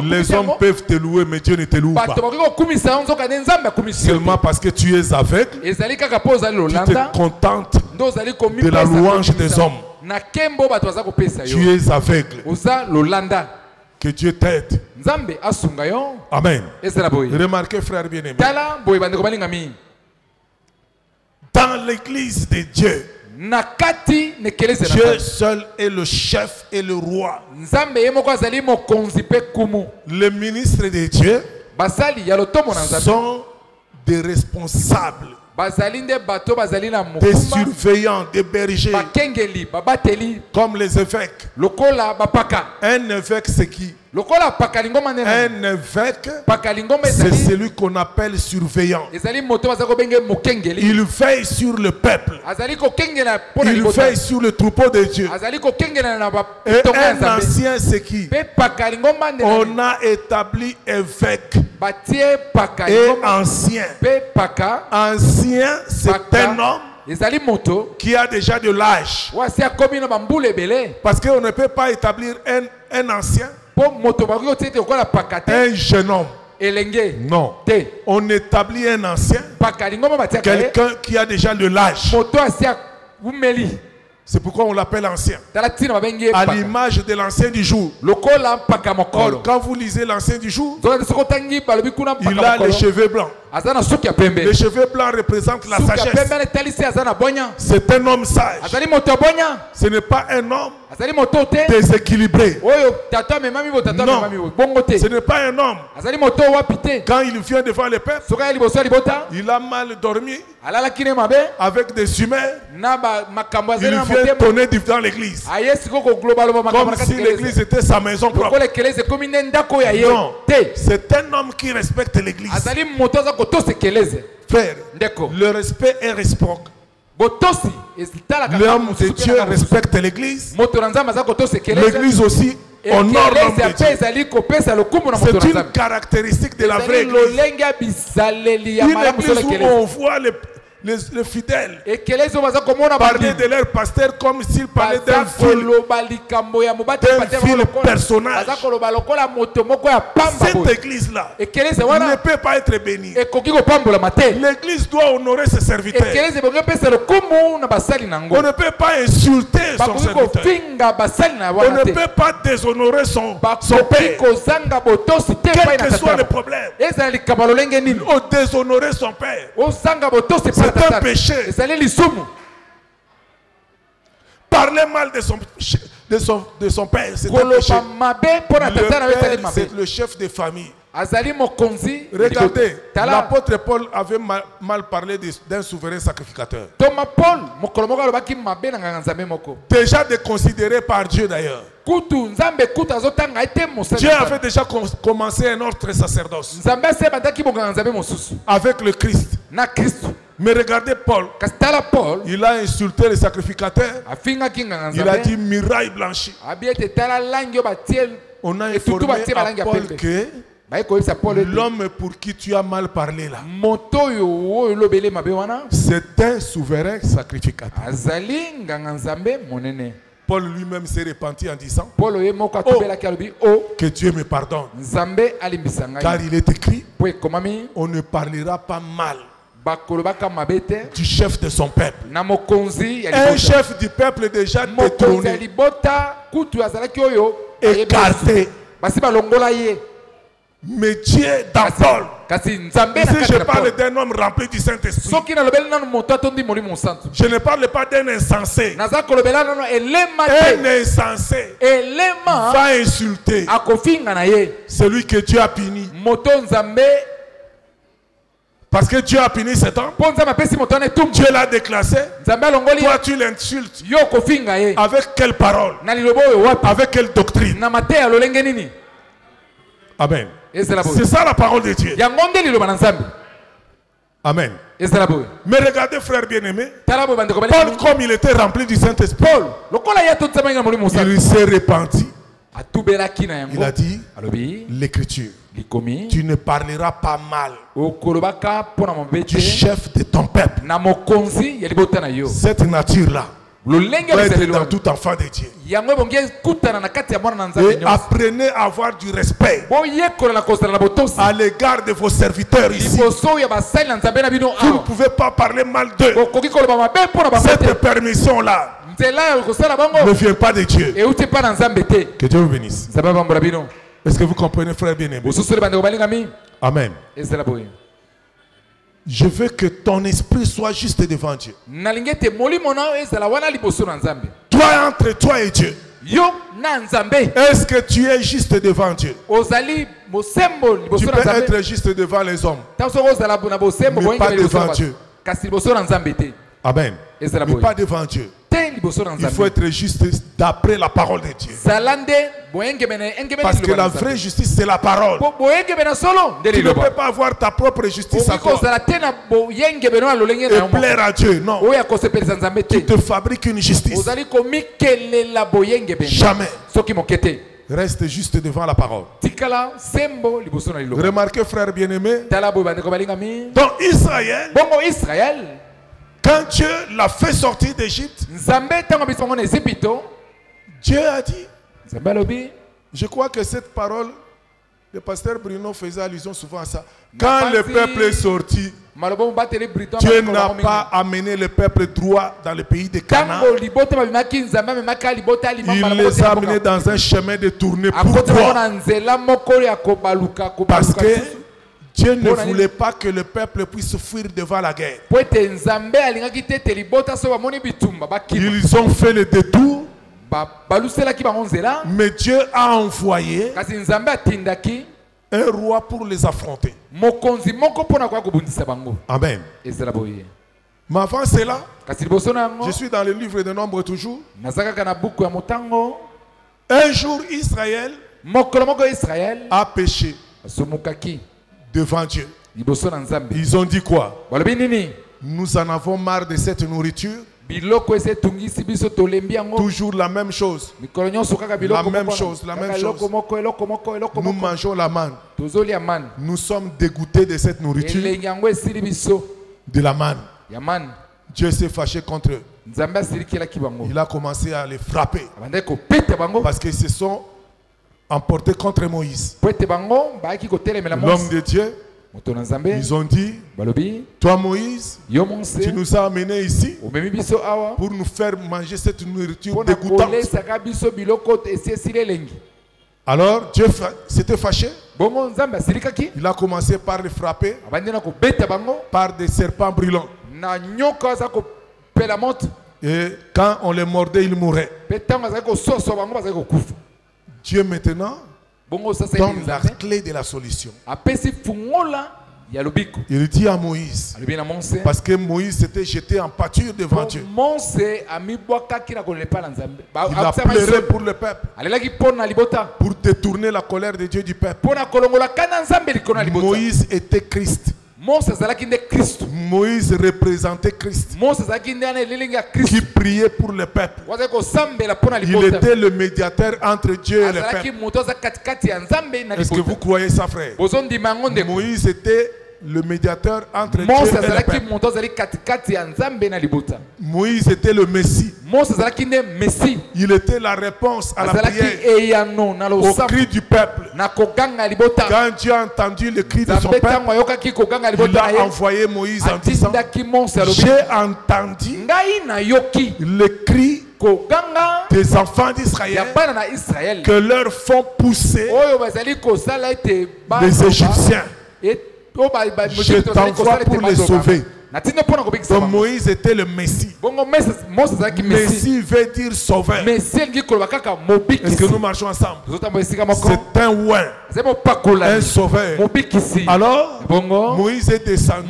Les hommes peuvent te louer, mais Dieu ne te loue pas. Seulement parce que tu es aveugle, tu te contentes de la louange des hommes. Tu es aveugle. Que Dieu t'aide. Amen. Remarquez, frère bien-aimé, dans l'église de Dieu, Dieu seul est le chef et le roi. Les ministres de Dieu sont des responsables, des surveillants, des bergers, comme les évêques. Un évêque, c'est qui? Un évêque, c'est celui qu'on appelle surveillant. Il veille sur le peuple. Il veille sur le troupeau de Dieu. Et un ancien, c'est qui? On a établi évêque et ancien. Ancien, c'est un homme qui a déjà de l'âge. Parce qu'on ne peut pas établir un ancien, un jeune homme. Non. On établit un ancien, quelqu'un qui a déjà de l'âge. C'est pourquoi on l'appelle ancien. À l'image de l'ancien du jour. Or, quand vous lisez l'ancien du jour, il a les cheveux blancs. Les cheveux blancs représentent la sagesse. C'est un homme sage. Ce n'est pas un homme déséquilibré. Non. Ce n'est pas un homme. Quand il vient devant le peuple, il a mal dormi avec des humeurs. Il vient tonner dans l'église. Comme si l'église était sa maison propre. Non. C'est un homme qui respecte l'église. Frère, le respect est réciproque. L'homme de Dieu respecte l'église. L'église aussi honore l'homme de Dieu. C'est une caractéristique de la vraie église. Une église où on voit les fidèles parler de leur pasteur comme s'ils parlaient d'un vil personnage. Cette église-là ne peut pas être bénie. L'église doit honorer ses serviteurs. On ne peut pas insulter son serviteur. On ne peut pas déshonorer son père. Quel que soit le problème. Déshonorer son père, c'est un péché. Parler mal de son père, c'est un péché. Le père, c'est le chef de famille. Regardez, l'apôtre Paul avait mal parlé d'un souverain sacrificateur. Déjà déconsidéré par Dieu d'ailleurs. Dieu avait déjà commencé un autre sacerdoce avec le Christ. Mais regardez Paul, il a insulté le sacrificateur. Il a dit miraille blanchie. On a informé à Paul que l'homme pour qui tu as mal parlé là, c'est un souverain sacrificateur. Paul lui-même s'est repenti en disant que Dieu me pardonne. Car il est écrit, on ne parlera pas mal du chef de son peuple. Un chef du peuple déjà détrôné, écarté. Mais Dieu dans Paul. Si je parle d'un homme rempli du Saint-Esprit, je ne parle pas d'un insensé. Un insensé va insulter celui que Dieu a puni. Parce que Dieu a puni cet homme. Dieu l'a déclassé. Toi tu l'insultes. Avec quelle parole? Avec quelle doctrine? Amen. C'est ça la parole de Dieu. Amen. Mais regardez frère bien-aimé, Paul comme il était rempli du Saint-Esprit, il s'est repenti. Il a dit l'écriture, tu ne parleras pas mal du chef de ton peuple. Cette nature-là, doit être dans tout enfant de Dieu. Et apprenez à avoir du respect à l'égard de vos serviteurs ici. Vous ne pouvez pas parler mal d'eux. Cette permission-là ne vient pas de Dieu. Que Dieu vous bénisse. Est-ce que vous comprenez, frère bien-aimé? Amen. Je veux que ton esprit soit juste devant Dieu. Toi, entre toi et Dieu. Est-ce que tu es juste devant Dieu? Tu peux être juste devant les hommes, mais pas devant Dieu. Amen. Mais pas devant Dieu. Il faut être juste d'après la parole de Dieu. Parce que la vraie justice, c'est la parole. Tu ne peux pas avoir ta propre justice à toi et plaire à Dieu. Non. Tu te fabriques une justice. Jamais. Reste juste devant la parole. Remarquez, frère bien-aimé, dans Israël, quand Dieu l'a fait sortir d'Égypte, Dieu a dit, je crois que cette parole, le pasteur Bruno faisait allusion souvent à ça. Quand le peuple est sorti, Dieu n'a pas amené le peuple droit dans le pays de Canaan. Il les a amenés dans un chemin de tournée. Pourquoi? Parce que Dieu ne voulait pas que le peuple puisse fuir devant la guerre. Ils ont fait le détour, mais Dieu a envoyé un roi pour les affronter. Amen. Mais avant cela, je suis dans le livre de Nombres toujours. Un jour, Israël a péché devant Dieu. Ils ont dit quoi? Nous en avons marre de cette nourriture. Toujours la même chose. La même chose, la même chose. Nous mangeons la manne. Nous sommes dégoûtés de cette nourriture. De la manne. Dieu s'est fâché contre eux. Il a commencé à les frapper. Parce qu'ils se sont emportés contre Moïse. L'homme de Dieu, ils ont dit, toi Moïse, tu nous as amenés ici pour nous faire manger cette nourriture dégoûtante. Alors Dieu s'était fâché. Il a commencé par les frapper par des serpents brûlants. Et quand on les mordait, ils mouraient. Dieu maintenant donne la clé de la solution. Il dit à Moïse, parce que Moïse s'était jeté en pâture devant Dieu. Il a pleuré pour le peuple, pour détourner la colère de Dieu du peuple. Moïse était Christ. Moïse représentait Christ qui priait pour le peuple. Il était le médiateur entre Dieu et le peuple. Est-ce que vous croyez ça, frère? Moïse était le médiateur entre Dieu et le peuple. Moïse était le Messie. Il était la réponse à la prière, au cri du peuple. Quand Dieu a entendu le cri de son peuple, il a envoyé Moïse en disant, j'ai entendu le cri des enfants d'Israël que leur font pousser les Égyptiens. Je t'envoie pour les sauver. Donc Moïse était le Messie. Messie veut dire sauveur. Est-ce que nous marchons ensemble? C'est un ouin, un sauveur. Alors Moïse est descendu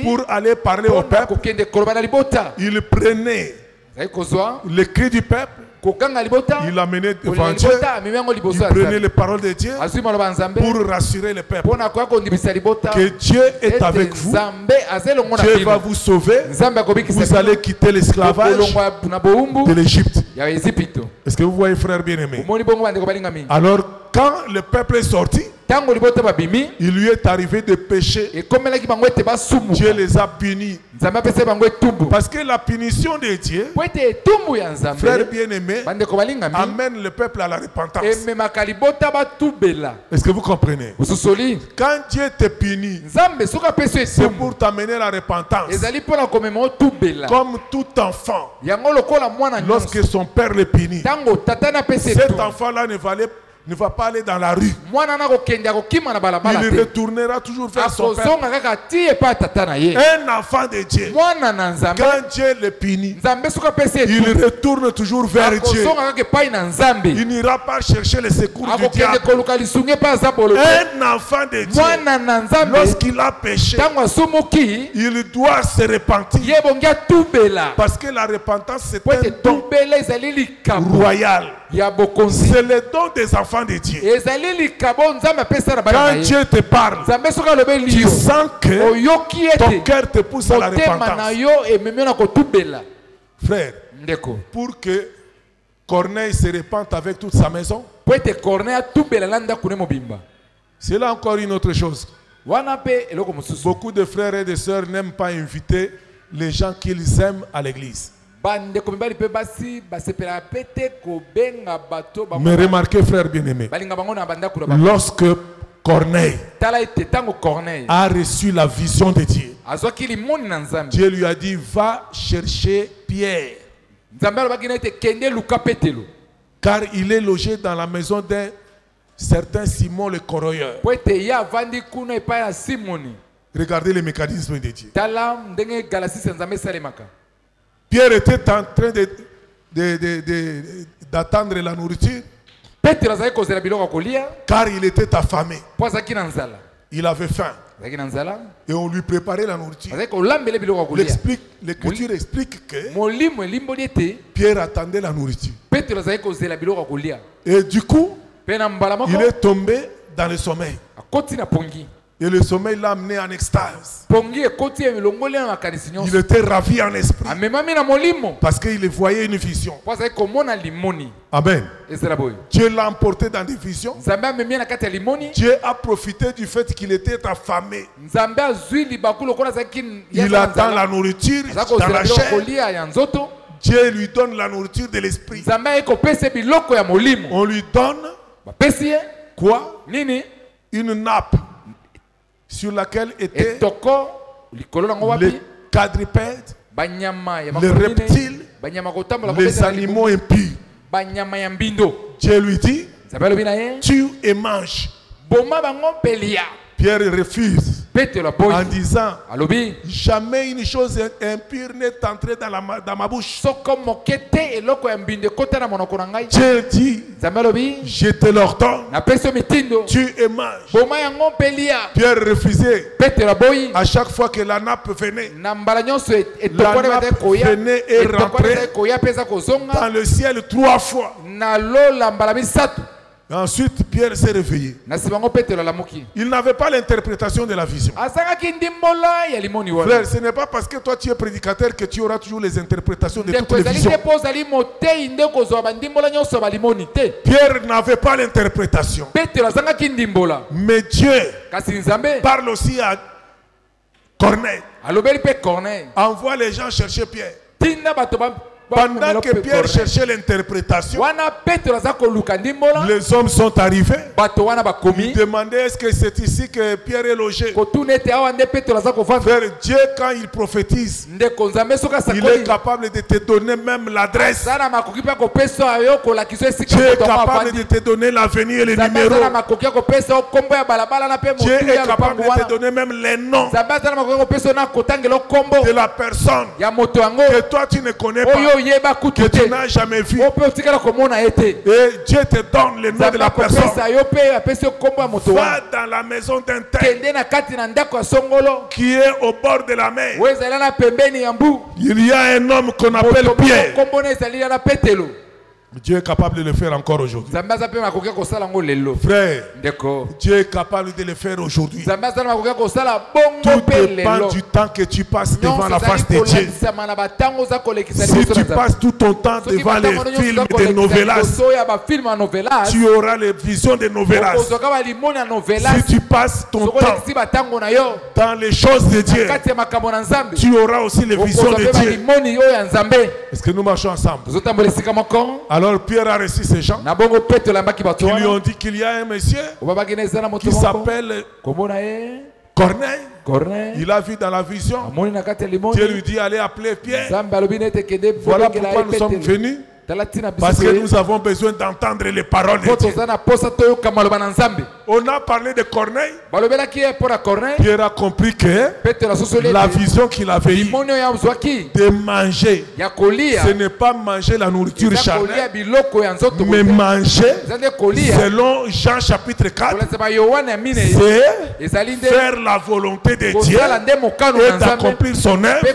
pour aller parler au peuple. Il prenait le cri du peuple, il l'amenait devant Dieu. Il prenait les paroles de Dieu pour rassurer le peuple que Dieu est avec vous. Dieu va vous sauver. Vous allez quitter l'esclavage de l'Égypte. Est-ce que vous voyez, frère bien-aimé? Alors quand le peuple est sorti, il lui est arrivé de pécher. Dieu les a punis. Parce que la punition de Dieu, frère bien-aimé, amène le peuple à la repentance. Est-ce que vous comprenez? Quand Dieu te punit, c'est pour t'amener à la repentance. Comme tout enfant, lorsque son père le punit, cet enfant-là ne va pas aller dans la rue. Il retournera toujours vers son père. Un enfant de Dieu, quand Dieu le punit, il retourne toujours vers Dieu. Il n'ira pas chercher le secours du diable. Un enfant de Dieu, lorsqu'il a péché, il doit se repentir. Parce que la repentance, c'est un don royal. C'est le don des enfants de Dieu. Quand Dieu te parle, tu sens que ton cœur te pousse à la repentance. Frère, pour que Corneille se repente avec toute sa maison, c'est là encore une autre chose. Beaucoup de frères et de sœurs n'aiment pas inviter les gens qu'ils aiment à l'église. Mais remarquez, frère bien-aimé, lorsque Corneille a reçu la vision de Dieu, Dieu lui a dit, va chercher Pierre, car il est logé dans la maison d'un certain Simon le corroyeur. Regardez les mécanismes de Dieu. Pierre était en train d'attendre la nourriture, car il était affamé. Il avait faim. Et on lui préparait la nourriture. L'Écriture explique que Pierre attendait la nourriture. Et du coup, il est tombé dans le sommeil. Et le sommeil l'a amené en extase. Il était ravi en esprit. Parce qu'il voyait une vision. Amen. Dieu l'a emporté dans des visions. Dieu a profité du fait qu'il était affamé. Il attend la nourriture dans la chair. Dieu lui donne la nourriture de l'esprit. On lui donne quoi? Une nappe sur laquelle étaient les quadrupèdes, les reptiles, les animaux impurs. Dieu lui dit, tue et mange. Pierre refuse en disant, jamais une chose impure n'est entrée dans ma bouche. Dieu dit, je te l'ordonne, tue et mange. Pierre refusait. À chaque fois que la nappe venait, la nappe venait et rentrait dans le ciel 3 fois. Ensuite, Pierre s'est réveillé. Il n'avait pas l'interprétation de la vision. Frère, ce n'est pas parce que toi tu es prédicateur que tu auras toujours les interprétations de toutes les visions. Pierre n'avait pas l'interprétation. Mais Dieu parle aussi à Corneille. Envoie les gens chercher Pierre. Pendant que Pierre cherchait l'interprétation, les hommes sont arrivés. Ils demandaient, est-ce que c'est ici que Pierre est logé? Frère, Dieu, quand il prophétise, il est capable de te donner même l'adresse. Dieu est capable de te donner l'avenir et les numéros. Dieu est capable de te donner même les noms de la personne que toi tu ne connais pas, que tu n'as jamais vu. Et Dieu te donne le nom de la personne. Va dans la maison d'un tel qui est au bord de la mer. Il y a un homme qu'on appelle Pierre. Dieu est capable de le faire encore aujourd'hui. Frère, Dieu est capable de le faire aujourd'hui. Tout dépend du temps que tu passes devant la face de Dieu. Si tu passes tout ton temps devant les films de novelas, tu auras les visions de novelas. Si tu passes ton temps dans les choses de Dieu, tu auras aussi les visions de Dieu. Est-ce que nous marchons ensemble? Alors Pierre a reçu ces gens qui lui ont dit qu'il y a un monsieur qui s'appelle Corneille. Il a vu dans la vision. Dieu lui dit allez appeler Pierre. Voilà pourquoi nous sommes venus. Parce que nous avons besoin d'entendre les paroles de Dieu. On a parlé de Corneille. Pierre a compris que la vision qu'il avait eue de manger, ce n'est pas manger la nourriture charnelle, mais manger, selon Jean chapitre 4, c'est faire la volonté de Dieu et d'accomplir son œuvre.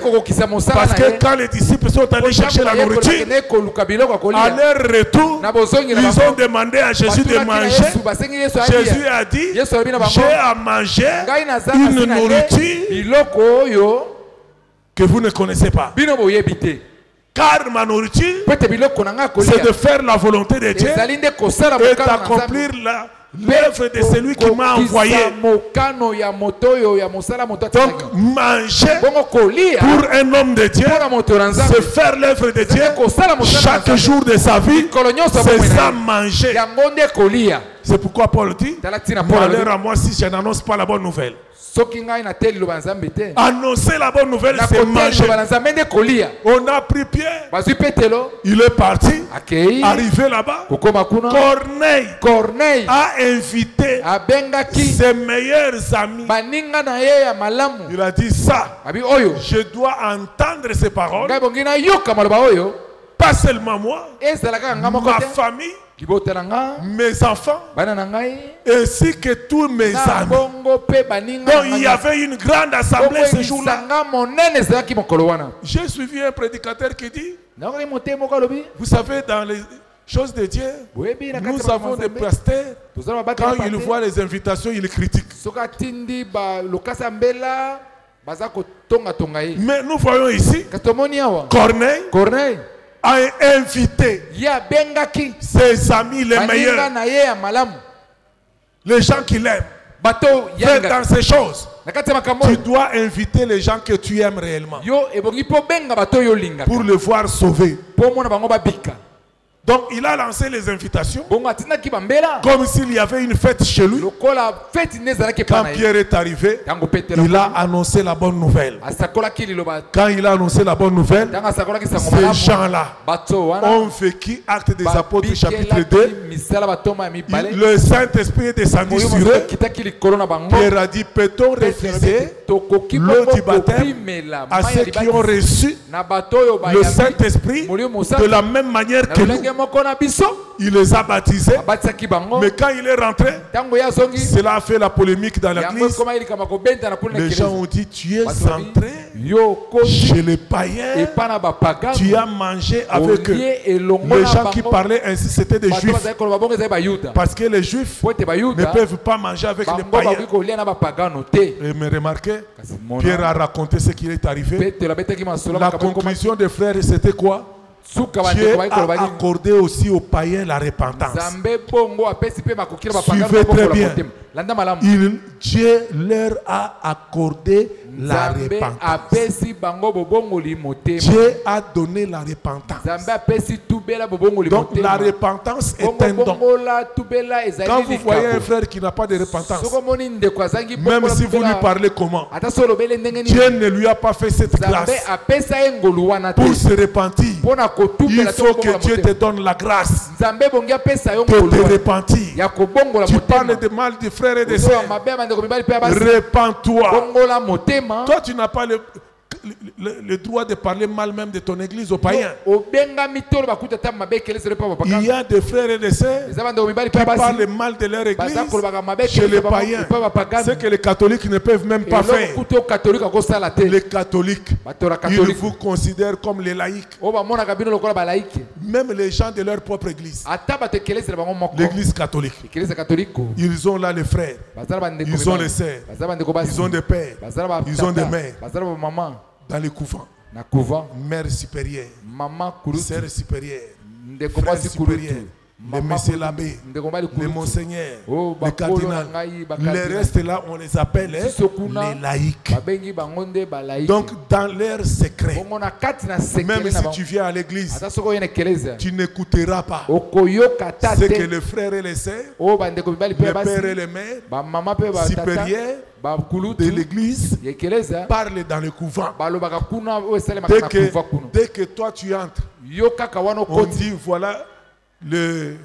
Parce que quand les disciples sont allés chercher la nourriture, à leur retour, ils ont demandé à Jésus de manger. Jésus a dit, j'ai à manger une nourriture que vous ne connaissez pas. Car ma nourriture, c'est de faire la volonté de Dieu et d'accomplir l'œuvre de celui qui m'a envoyé. Donc manger pour un homme de Dieu, c'est faire l'œuvre de Dieu chaque jour de sa vie, c'est ça manger. C'est pourquoi Paul dit, malheur à moi si je n'annonce pas la bonne nouvelle. Annoncer la bonne nouvelle, c'est manger. On a pris Pierre, il est parti, arrivé là-bas. Corneille a invité ses meilleurs amis. Il a dit ça, je dois entendre ces paroles, pas seulement moi, ma famille, mes enfants, ainsi que tous mes amis. Donc il y avait une grande assemblée ce jour-là. J'ai suivi un prédicateur qui dit, vous savez, dans les choses de Dieu, nous avons des pasteurs, quand ils voient les invitations, ils critiquent. Mais nous voyons ici, Corneille a invité ses amis les meilleurs, les gens qu'il aime. Fais dans ces choses, tu dois inviter les gens que tu aimes réellement pour le voir sauver. Donc il a lancé les invitations comme s'il y avait une fête chez lui. Quand Pierre est arrivé, il a annoncé la bonne nouvelle. Quand il a annoncé la bonne nouvelle, ces gens-là ont vécu Actes des Apôtres chapitre 2. Le Saint-Esprit est descendu sur eux. Pierre a dit, peut-on refuser l'eau du baptême à ceux qui ont reçu le Saint-Esprit de la même manière que nous? Il les a baptisés. Mais quand il est rentré, cela a fait la polémique dans l'église. Les gens ont dit, tu es entré chez les païens, tu as mangé avec eux. Les gens qui parlaient ainsi, c'était des juifs. Parce que les juifs ne peuvent pas manger avec les païens. Et me remarquez, Pierre a raconté ce qui est arrivé. La conclusion des frères, c'était quoi? Dieu a accordé aussi aux païens la repentance. Suivez très bien. Dieu leur a accordé la repentance. Dieu a donné la repentance. Donc la repentance est un don. Quand vous voyez un frère qui n'a pas de repentance, même si vous lui parlez comment, Dieu ne lui a pas fait cette grâce. Pour se repentir, il faut que Dieu te donne la grâce de te repentir. Tu parles de mal des frères et des sœurs. Repends-toi. Toi, tu n'as pas le... le droit de parler mal même de ton église aux païens. Il y a des frères et des sœurs qui parlent mal de leur église chez les païens. C'est que les catholiques ne peuvent même pas faire. Les catholiques, ils vous considèrent comme les laïcs. Même les gens de leur propre église. L'église catholique. Ils ont là les frères. Ils ont les sœurs. Ils ont des pères. Ils ont des mères. Dans les couvents. Mère supérieure. Sœur supérieure. Frère supérieur. Les messieurs l'abbé, les monseigneurs, les cardinals, les restes là, on les appelle les laïcs. Donc, dans leur secret, même si tu viens à l'église, tu n'écouteras pas ce que les frères et les sœurs, les pères et les mères supérieurs de l'église parlent dans le couvent. Dès que toi tu entres, on dit voilà. Le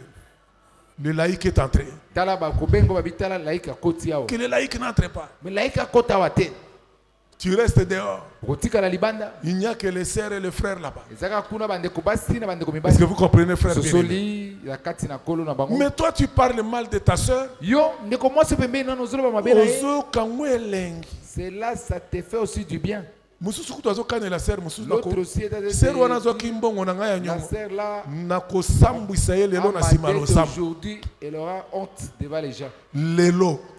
laïc est entré. Que le laïc n'entre pas. Tu restes dehors. Il n'y a que les sœurs et les frères là-bas. Est-ce que vous comprenez, frère? Mais toi, tu parles mal de ta sœur. Cela, ça te fait aussi du bien. L'autre aussi est aujourd'hui, elle aura honte devant les gens.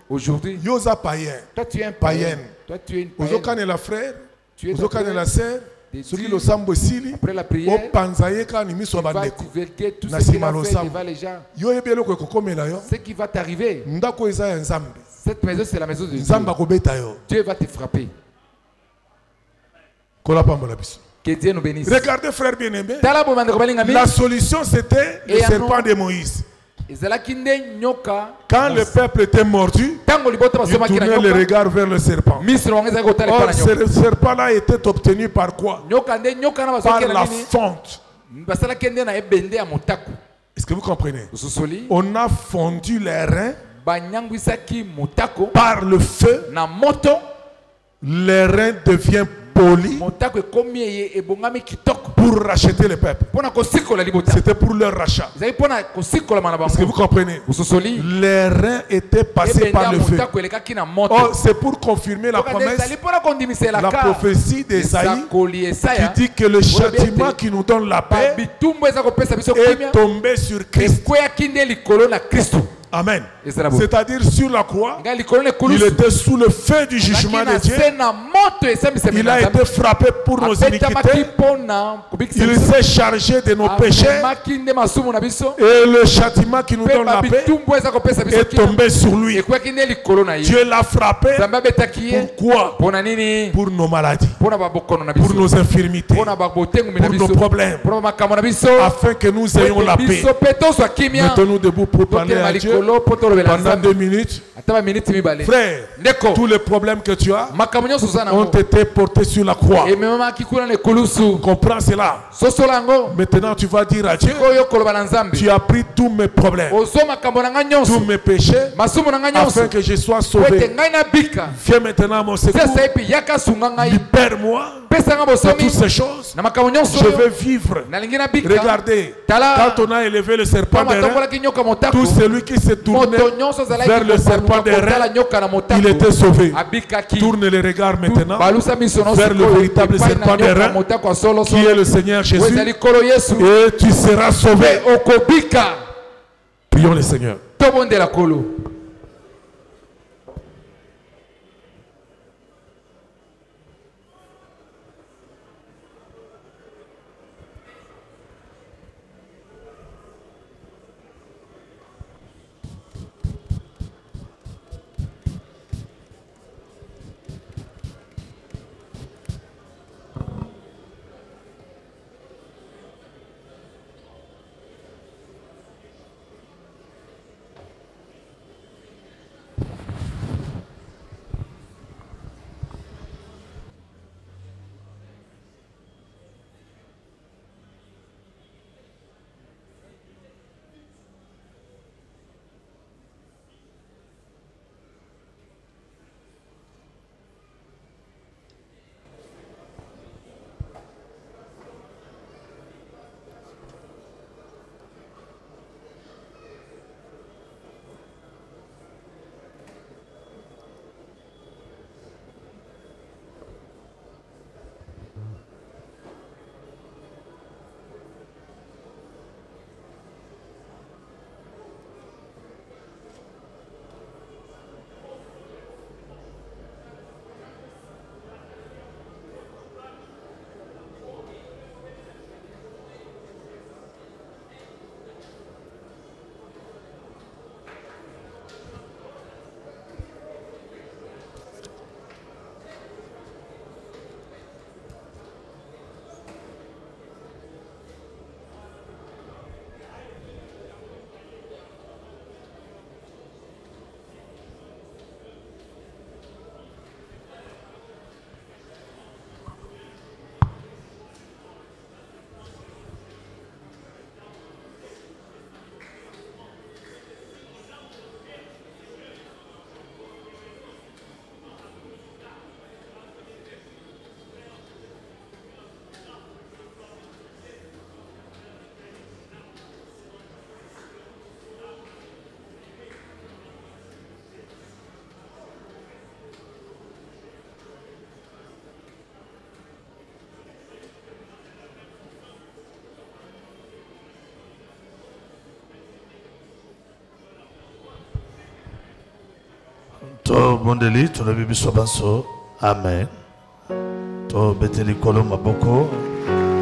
Aujourd'hui, toi tu es un païen. Toi tu es une païenne. La frère, tu es la sœur. Après la prière, tu vas divulguer tout ce qu'il va faire devant les gens. Ce qui va t'arriver, cette maison c'est la maison de Dieu. Dieu va te frapper. Que Dieu nous bénisse. Regardez, frère bien-aimé, la solution c'était le serpent de Moïse. Quand le peuple était mordu, il tournait le regard vers le serpent. Or, ce serpent-là était obtenu par quoi? Par la fonte. Est-ce que vous comprenez? On a fondu les reins par le feu. Les reins deviennent polis pour racheter le peuple. C'était pour leur rachat. Est-ce que vous comprenez? Les reins étaient passés par le feu. Oh, c'est pour confirmer la promesse, la prophétie d'Esaïe qui dit que le châtiment qui nous donne la paix est tombé sur Christ. Amen. C'est-à-dire sur la croix, il était sous le feu du jugement de Dieu. Il a été frappé pour nos iniquités. Il s'est chargé de nos péchés. Et le châtiment qui nous donne la paix est tombé sur lui. Dieu l'a frappé. Pourquoi? Pour nos maladies, pour nos infirmités, pour nos problèmes, afin que nous ayons la paix. Mettons-nous debout pour parler à Dieu pendant 2 minutes. Frère, tous les problèmes que tu as ont été portés sur la croix. Comprends cela. Maintenant tu vas dire à Dieu, tu as pris tous mes problèmes, tous mes péchés, afin que je sois sauvé. Viens maintenant à mon secours. Libère-moi de toutes ces choses. Je veux vivre. Regardez, quand on a élevé le serpent des reins, tout celui qui s'est tourné vers le serpent des reins, il était sauvé. Tourne les regards maintenant vers le véritable serpent des reins, qui est le Seigneur Jésus, et tu seras sauvé. Prions le Seigneur. To bondeli to lebi biso banso. Amen. To beteli kolo maboko.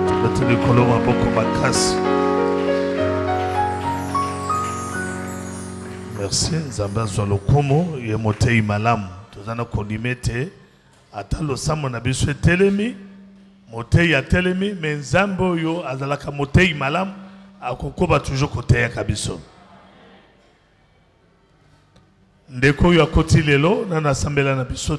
To beteli kolo maboko makasi. Merci. Nzambe azwa lokumu ye motei malamu. Tozana kodimete atalo samo na biso telemi. Motei ya telemi mais nzambe oyo azalaka motei malamu akokoba toujours côté ya kabiso. Ndeko yo akoti lelo na nasambela na biso